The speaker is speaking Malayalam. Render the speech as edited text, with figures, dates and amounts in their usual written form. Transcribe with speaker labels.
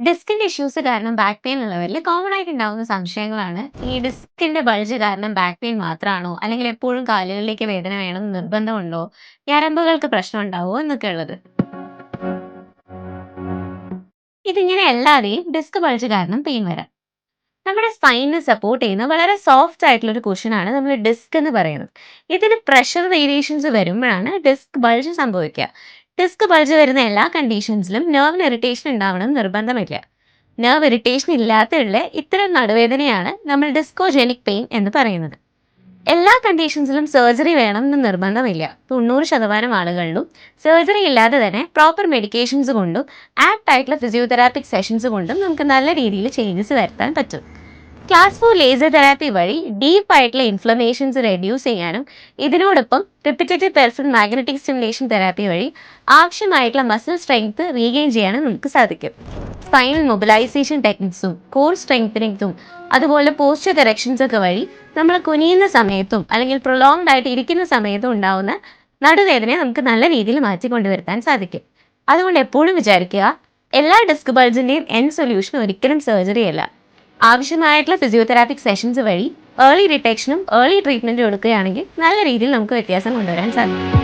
Speaker 1: ഡിസ്കിന്റെ ഇഷ്യൂസ് കാരണം ബാക്ക് പെയിൻ ഉള്ളവരിൽ കോമൺ ആയിട്ട് ഉണ്ടാകുന്ന സംശയങ്ങളാണ് ഈ ഡിസ്കിന്റെ ബൾജ് കാരണം ബാക്ക് പെയിൻ മാത്രമാണോ അല്ലെങ്കിൽ എപ്പോഴും കാലുകളിലേക്ക് വേദന വേണമെന്ന് നിർബന്ധമുണ്ടോ, ഞരമ്പുകൾക്ക് പ്രശ്നം ഉണ്ടാവോ എന്നൊക്കെ ഉള്ളത്. ഇതിങ്ങനെ അല്ലാതെയും ഡിസ്ക് ബൾജ് കാരണം പെയിൻ വരാം. നമ്മുടെ സ്പൈനിനെ സപ്പോർട്ട് ചെയ്യുന്ന വളരെ സോഫ്റ്റ് ആയിട്ടുള്ള ഒരു കുഷനാണ് നമ്മൾ ഡിസ്ക് എന്ന് പറയുന്നത്. ഇതിന് പ്രഷർ വേരിയേഷൻസ് വരുമ്പോഴാണ് ഡിസ്ക് ബൾജ് സംഭവിക്കുക. ഡിസ്ക് ബൾജ് വരുന്ന എല്ലാ കണ്ടീഷൻസിലും നെർവിന് ഇറിറ്റേഷൻ ഉണ്ടാവണം എന്ന് നിർബന്ധമില്ല. നെർവ് ഇറിറ്റേഷൻ ഇല്ലാത്തയുള്ള ഇത്തരം നടുവേദനയാണ് നമ്മൾ ഡിസ്കോജെനിക് പെയിൻ എന്ന് പറയുന്നത്. എല്ലാ കണ്ടീഷൻസിലും സർജറി വേണം എന്ന് നിർബന്ധമില്ല. 90% ആളുകളിലും സർജറി ഇല്ലാതെ തന്നെ പ്രോപ്പർ മെഡിക്കേഷൻസ് കൊണ്ടും ആപ്റ്റ് ആയിട്ടുള്ള ഫിസിയോതെറാപ്പിക് സെഷൻസ് കൊണ്ടും നമുക്ക് നല്ല രീതിയിൽ ചേഞ്ചസ് വരുത്താൻ പറ്റും. ക്ലാസ് 4 ലേസർ തെറാപ്പി വഴി ഡീപ്പ് ആയിട്ടുള്ള ഇൻഫ്ലമേഷൻസ് റെഡ്യൂസ് ചെയ്യാനും ഇതിനോടൊപ്പം റിപ്പിറ്റേറ്റീവ് പെർഫറൽ മാഗ്നറ്റിക് സ്റ്റിമുലേഷൻ തെറാപ്പി വഴി ആവശ്യമായിട്ടുള്ള മസിൽ സ്ട്രെങ്ത് റീഗെയിൻ ചെയ്യാനും നമുക്ക് സാധിക്കും. സ്പൈനൽ മൊബിലൈസേഷൻ ടെക്നിക്സും കോർ സ്ട്രെങ്തനിങ്ങും അതുപോലെ പോസ്ചർ കറക്ഷൻസ് ഒക്കെ വഴി നമ്മൾ കുനിയുന്ന സമയത്തും അല്ലെങ്കിൽ പ്രൊലോങ്ഡ് ആയിട്ട് ഇരിക്കുന്ന സമയത്തും ഉണ്ടാവുന്ന നടുവേദനയെ നമുക്ക് നല്ല രീതിയിൽ മാറ്റിക്കൊണ്ടുവരുത്താൻ സാധിക്കും. അതുകൊണ്ട് എപ്പോഴും വിചാരിക്കുക, എല്ലാ ഡിസ്ക് ബൾജിൻ്റെയും എൻഡ് സൊല്യൂഷൻ ഒരിക്കലും സർജറി അല്ല. ആവശ്യമായിട്ടുള്ള ഫിസിയോതെറാപ്പിക് സെഷൻസ് വഴി ഏർലി ഡിറ്റക്ഷനും ഏർലി ട്രീറ്റ്മെൻറ്റും എടുക്കുകയാണെങ്കിൽ നല്ല രീതിയിൽ നമുക്ക് വ്യത്യാസം കൊണ്ടുവരാൻ സാധിക്കും.